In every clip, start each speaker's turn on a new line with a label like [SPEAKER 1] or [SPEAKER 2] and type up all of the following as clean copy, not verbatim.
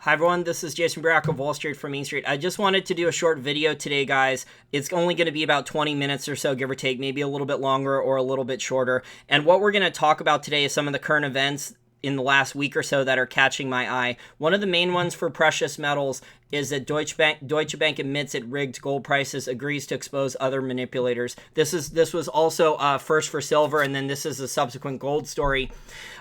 [SPEAKER 1] Hi everyone, this is Jason Burack of Wall Street from Main Street. I just wanted to do a short video today, guys. It's only going to be about 20 minutes or so, give or take, maybe a little bit longer or a little bit shorter. And what we're going to talk about today is some of the current events in the last week or so that are catching my eye. One of the main ones for precious metals is that Deutsche Bank admits it rigged gold prices, agrees to expose other manipulators. This was also first for silver, and then this is a subsequent gold story.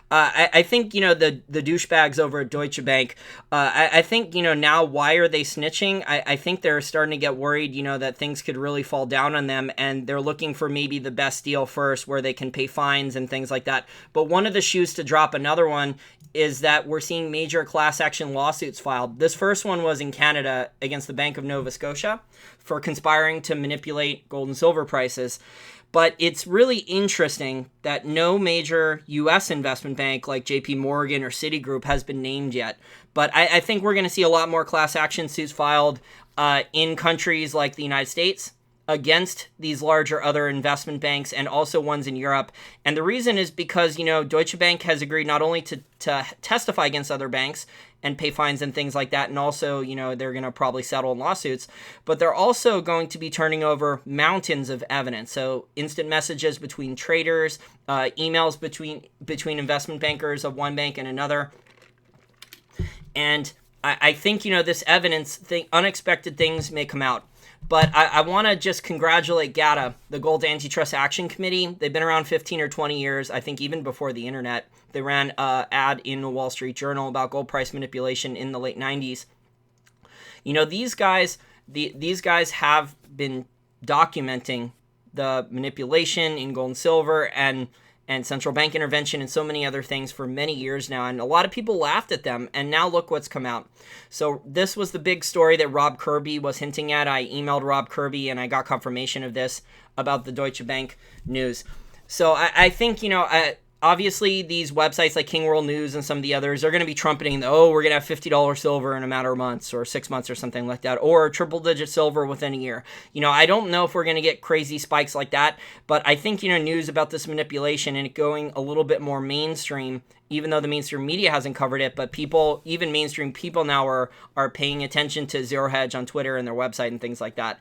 [SPEAKER 1] I think, the douchebags over at Deutsche Bank, I think, now why are they snitching? I think they're starting to get worried, that things could really fall down on them, and they're looking for maybe the best deal first where they can pay fines and things like that. But one of the shoes to drop, another one, is that we're seeing major class action lawsuits filed. This first one was in Canada against the Bank of Nova Scotia for conspiring to manipulate gold and silver prices. But it's really interesting that no major U.S. investment bank like JP Morgan or Citigroup has been named yet. But I think we're going to see a lot more class action suits filed in countries like the United States against these larger other investment banks and also ones in Europe. And the reason is because, Deutsche Bank has agreed not only to testify against other banks and pay fines and things like that, and also, they're going to probably settle in lawsuits, but they're also going to be turning over mountains of evidence. So instant messages between traders, emails between investment bankers of one bank and another. And I think, this evidence, unexpected things may come out. But I want to just congratulate GATA, the Gold Antitrust Action Committee. They've been around 15 or 20 years, I think even before the internet. They ran an ad in the Wall Street Journal about gold price manipulation in the late 90s. These guys have been documenting the manipulation in gold and silver and central bank intervention and so many other things for many years now. And a lot of people laughed at them. And now look what's come out. So this was the big story that Rob Kirby was hinting at. I emailed Rob Kirby and I got confirmation of this about the Deutsche Bank news. So I think, obviously these websites like King World News and some of the others are going to be trumpeting, we're going to have $50 silver in a matter of months or 6 months or something like that, or triple-digit silver within a year. I don't know if we're going to get crazy spikes like that, but I think, news about this manipulation and it going a little bit more mainstream, even though the mainstream media hasn't covered it, but people, even mainstream people now are paying attention to Zero Hedge on Twitter and their website and things like that.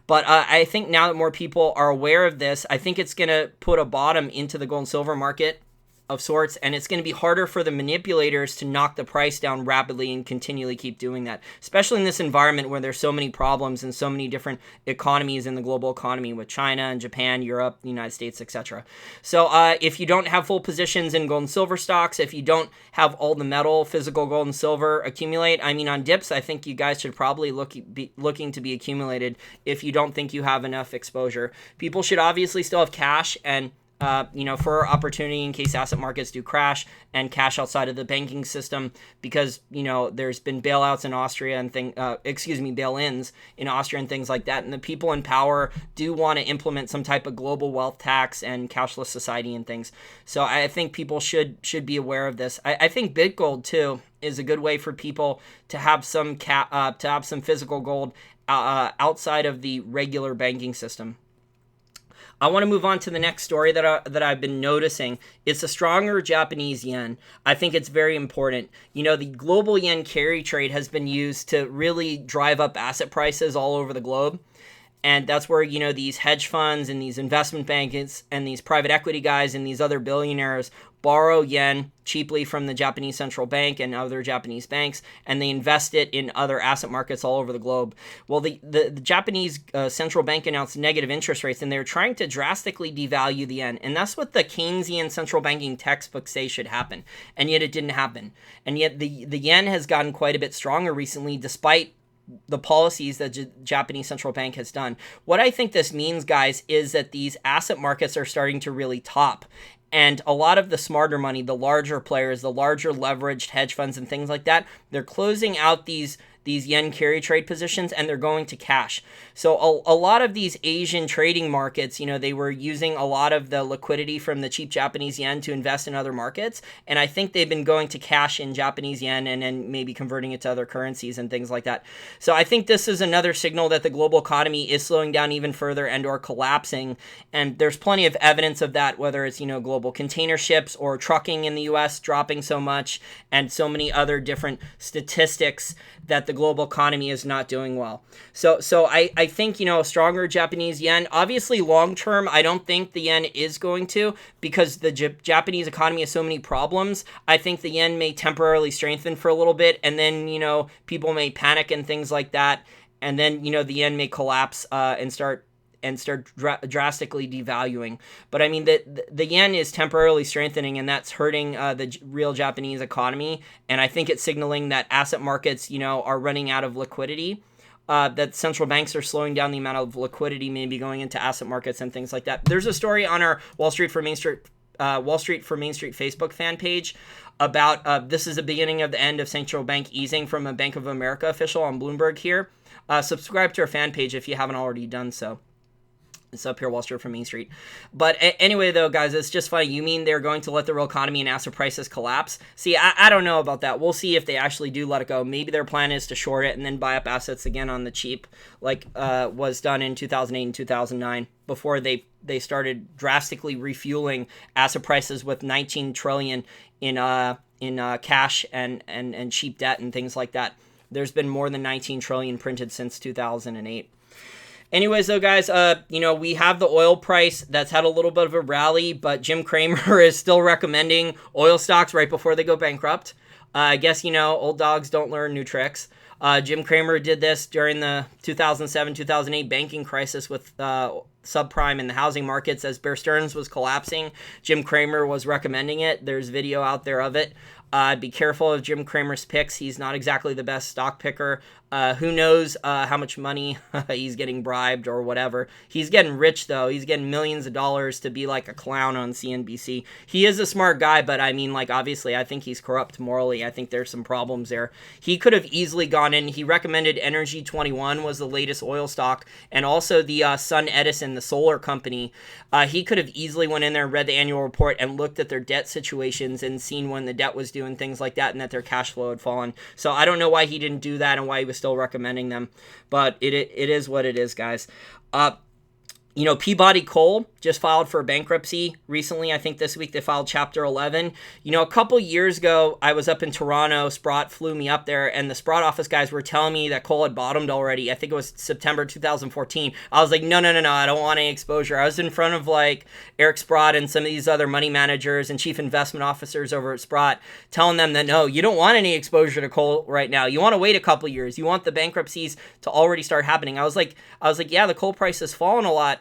[SPEAKER 1] But I think now that more people are aware of this, I think it's going to put a bottom into the gold and silver market of sorts, and it's going to be harder for the manipulators to knock the price down rapidly and continually keep doing that, especially in this environment where there's so many problems and so many different economies in the global economy with China and Japan, Europe, the United States, etc. So if you don't have full positions in gold and silver stocks, if you don't have all the metal, physical gold and silver accumulate, on dips, I think you guys should probably be looking to be accumulated if you don't think you have enough exposure. People should obviously still have cash and for opportunity in case asset markets do crash and cash outside of the banking system, because, there's been bailouts in Austria and bail-ins in Austria and things like that. And the people in power do want to implement some type of global wealth tax and cashless society and things. So I think people should be aware of this. I think BitGold too is a good way for people to have some physical gold outside of the regular banking system. I want to move on to the next story that I've been noticing. It's a stronger Japanese yen. I think it's very important. The global yen carry trade has been used to really drive up asset prices all over the globe. And that's where, these hedge funds and these investment banks and these private equity guys and these other billionaires borrow yen cheaply from the Japanese central bank and other Japanese banks, and they invest it in other asset markets all over the globe. Well, the Japanese central bank announced negative interest rates, and they're trying to drastically devalue the yen. And that's what the Keynesian central banking textbooks say should happen. And yet it didn't happen. And yet the yen has gotten quite a bit stronger recently, despite the policies that Japanese central bank has done. What I think this means, guys, is that these asset markets are starting to really top. And a lot of the smarter money, the larger players, the larger leveraged hedge funds and things like that, they're closing out these these yen carry trade positions, and they're going to cash. So a lot of these Asian trading markets, they were using a lot of the liquidity from the cheap Japanese yen to invest in other markets, and I think they've been going to cash in Japanese yen and then maybe converting it to other currencies and things like that. So I think this is another signal that the global economy is slowing down even further and or collapsing, and there's plenty of evidence of that, whether it's global container ships or trucking in the US dropping so much, and so many other different statistics that the global economy is not doing well. So I think a stronger Japanese yen, obviously long term I don't think the yen is going to, because the Japanese economy has so many problems. I think the yen may temporarily strengthen for a little bit, and then people may panic and things like that, and then the yen may collapse and start drastically devaluing. But I mean, the yen is temporarily strengthening, and that's hurting the real Japanese economy. And I think it's signaling that asset markets, are running out of liquidity. That central banks are slowing down the amount of liquidity maybe going into asset markets and things like that. There's a story on our Wall Street for Main Street Facebook fan page about this is the beginning of the end of central bank easing from a Bank of America official on Bloomberg here. Subscribe to our fan page if you haven't already done so. It's up here, Wall Street from Main Street. But anyway, though, guys, it's just funny. You mean they're going to let the real economy and asset prices collapse? See, I don't know about that. We'll see if they actually do let it go. Maybe their plan is to short it and then buy up assets again on the cheap, like was done in 2008 and 2009, before they started drastically refueling asset prices with $19 trillion in cash and cheap debt and things like that. There's been more than $19 trillion printed since 2008. Anyways, though, guys, we have the oil price that's had a little bit of a rally, but Jim Cramer is still recommending oil stocks right before they go bankrupt. I guess, old dogs don't learn new tricks. Jim Cramer did this during the 2007-2008 banking crisis with subprime in the housing markets as Bear Stearns was collapsing. Jim Cramer was recommending it. There's video out there of it. Be careful of Jim Cramer's picks. He's not exactly the best stock picker. Who knows how much money he's getting bribed or whatever. He's getting rich, though. He's getting millions of dollars to be like a clown on CNBC. He is a smart guy, but I mean, obviously, I think he's corrupt morally. I think there's some problems there. He could have easily gone in. He recommended Energy 21 was the latest oil stock, and also the Sun Edison, the solar company. He could have easily went in there and read the annual report and looked at their debt situations and seen when the debt was due and things like that, and that their cash flow had fallen. So I don't know why he didn't do that and why he was still recommending them, but it is what it is, guys. Peabody Coal just filed for bankruptcy recently. I think this week they filed Chapter 11. A couple years ago, I was up in Toronto. Sprott flew me up there, and the Sprott office guys were telling me that coal had bottomed already. I think it was September 2014. I was like, no, I don't want any exposure. I was in front of Eric Sprott and some of these other money managers and chief investment officers over at Sprott, telling them that, no, you don't want any exposure to coal right now. You want to wait a couple years. You want the bankruptcies to already start happening. I was like, yeah, the coal price has fallen a lot.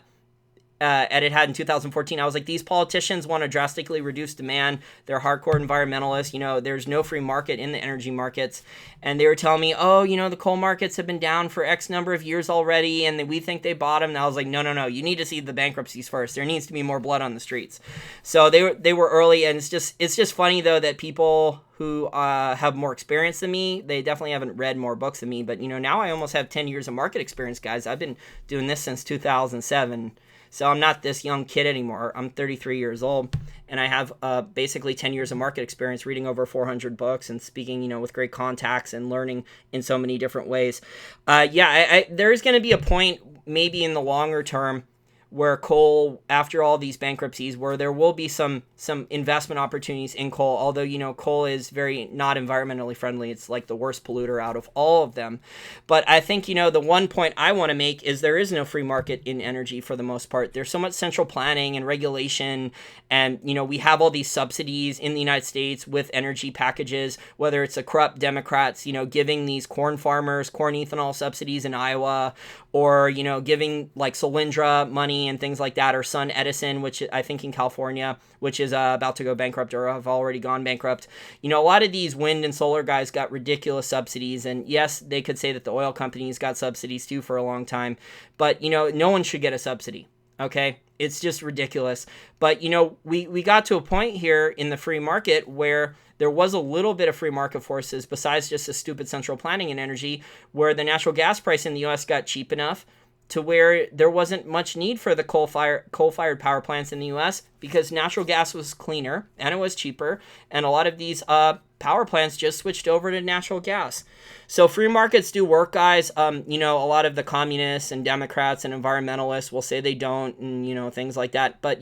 [SPEAKER 1] It had in 2014. I was like, these politicians want to drastically reduce demand. They're hardcore environmentalists. There's no free market in the energy markets. And they were telling me, the coal markets have been down for X number of years already, and we think they bottomed. And I was like, no. You need to see the bankruptcies first. There needs to be more blood on the streets. So they were early, and it's just funny, though, that people who have more experience than me, they definitely haven't read more books than me. But, now I almost have 10 years of market experience, guys. I've been doing this since 2007. So I'm not this young kid anymore. I'm 33 years old, and I have basically 10 years of market experience, reading over 400 books and speaking, with great contacts and learning in so many different ways. There is going to be a point, maybe in the longer term, where coal, after all these bankruptcies, where there will be some investment opportunities in coal, although, coal is very not environmentally friendly. It's like the worst polluter out of all of them. But I think, the one point I want to make is there is no free market in energy for the most part. There's so much central planning and regulation, and, we have all these subsidies in the United States with energy packages, whether it's the corrupt Democrats, giving these corn farmers corn ethanol subsidies in Iowa, or, giving Solyndra money and things like that, or Sun Edison, which I think in California, which is about to go bankrupt or have already gone bankrupt. A lot of these wind and solar guys got ridiculous subsidies, and yes, they could say that the oil companies got subsidies too for a long time, but, no one should get a subsidy, okay? It's just ridiculous. But, we got to a point here in the free market where there was a little bit of free market forces besides just the stupid central planning in energy, where the natural gas price in the U.S. got cheap enough to where there wasn't much need for the coal-fired power plants in the U.S. because natural gas was cleaner and it was cheaper, and a lot of these power plants just switched over to natural gas. So free markets do work, guys. A lot of the communists and Democrats and environmentalists will say they don't, and things like that. But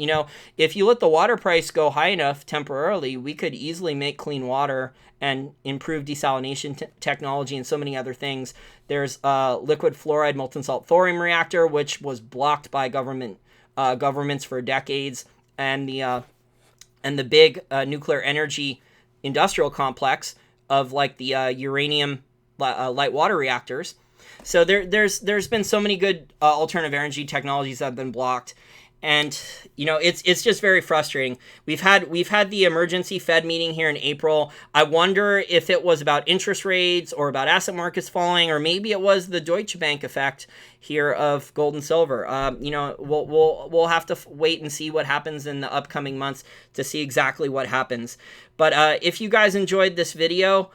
[SPEAKER 1] if you let the water price go high enough temporarily, we could easily make clean water and improve desalination technology and so many other things. There's a liquid fluoride molten salt thorium reactor, which was blocked by governments for decades, and the big nuclear energy industrial complex of like the uranium light water reactors. So there's been so many good alternative energy technologies that have been blocked. And it's just very frustrating. We've had the emergency Fed meeting here in April. I wonder if it was about interest rates or about asset markets falling, or maybe it was the Deutsche Bank effect here of gold and silver. We'll have to wait and see what happens in the upcoming months to see exactly what happens. But if you guys enjoyed this video,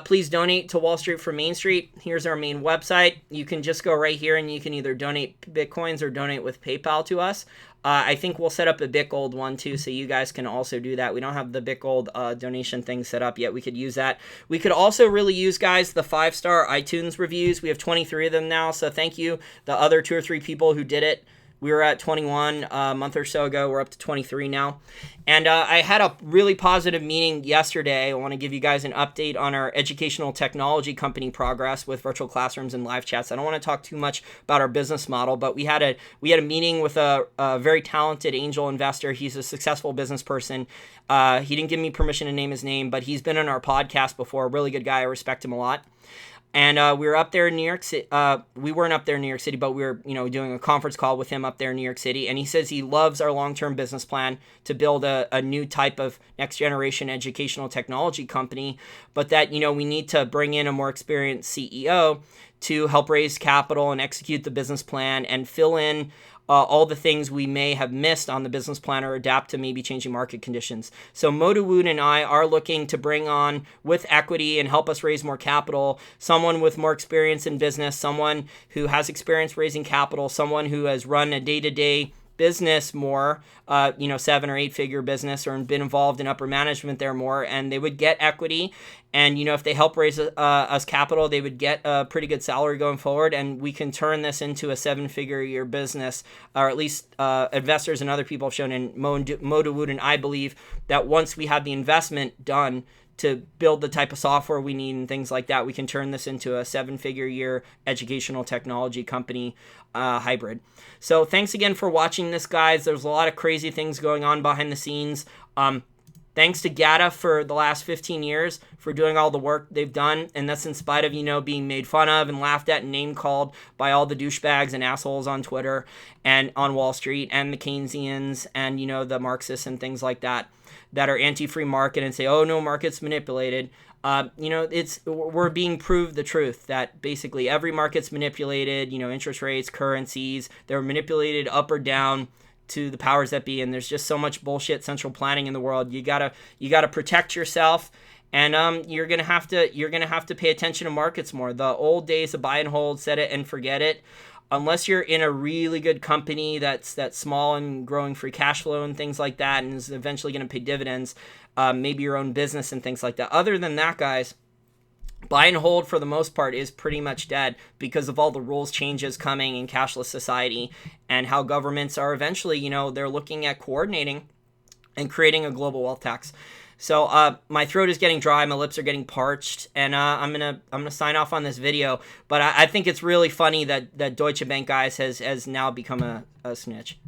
[SPEAKER 1] please donate to Wall Street for Main Street. Here's our main website. You can just go right here and you can either donate Bitcoins or donate with PayPal to us. I think we'll set up a BitGold one too, so you guys can also do that. We don't have the BitGold donation thing set up yet. We could use that. We could also really use, guys, the 5-star iTunes reviews. We have 23 of them now, so thank you. The other 2 or 3 people who did it. We were at 21 a month or so ago. We're up to 23 now. And I had a really positive meeting yesterday. I want to give you guys an update on our educational technology company progress with virtual classrooms and live chats. I don't want to talk too much about our business model, but we had a meeting with a very talented angel investor. He's a successful business person. He didn't give me permission to name his name, but he's been on our podcast before. A really good guy. I respect him a lot. And we were up there in New York City. We weren't up there in New York City, but we were, doing a conference call with him up there in New York City. And he says he loves our long-term business plan to build a new type of next-generation educational technology company, but that, we need to bring in a more experienced CEO to help raise capital and execute the business plan and fill in all the things we may have missed on the business plan or adapt to maybe changing market conditions. So Mo Dawood and I are looking to bring on, with equity and help us raise more capital, someone with more experience in business, someone who has experience raising capital, someone who has run a day-to-day business more, 7 or 8 figure business, or been involved in upper management there more, and they would get equity. And, if they help raise us capital, they would get a pretty good salary going forward, and we can turn this into a 7-figure a year business, or at least investors and other people have shown, and Mo Dawood and I believe that once we have the investment done to build the type of software we need and things like that, we can turn this into a 7-figure a year educational technology company hybrid. So thanks again for watching this, guys. There's a lot of crazy things going on behind the scenes. Thanks to GATA for the last 15 years for doing all the work they've done, and that's in spite of, being made fun of and laughed at and name-called by all the douchebags and assholes on Twitter and on Wall Street and the Keynesians and, the Marxists and things like that are anti-free market and say, oh, no, market's manipulated. We're being proved the truth that basically every market's manipulated, interest rates, currencies, they're manipulated up or down to the powers that be, and there's just so much bullshit central planning in the world. You gotta protect yourself, and you're gonna have to pay attention to markets more. The old days of buy and hold, set it and forget it. Unless you're in a really good company that's small and growing free cash flow and things like that, and is eventually going to pay dividends, maybe your own business and things like that. Other than that, guys, buy and hold for the most part is pretty much dead because of all the rules changes coming in cashless society and how governments are eventually, they're looking at coordinating and creating a global wealth tax. So my throat is getting dry, my lips are getting parched, and I'm gonna sign off on this video. But I think it's really funny that Deutsche Bank, guys, has now become a snitch.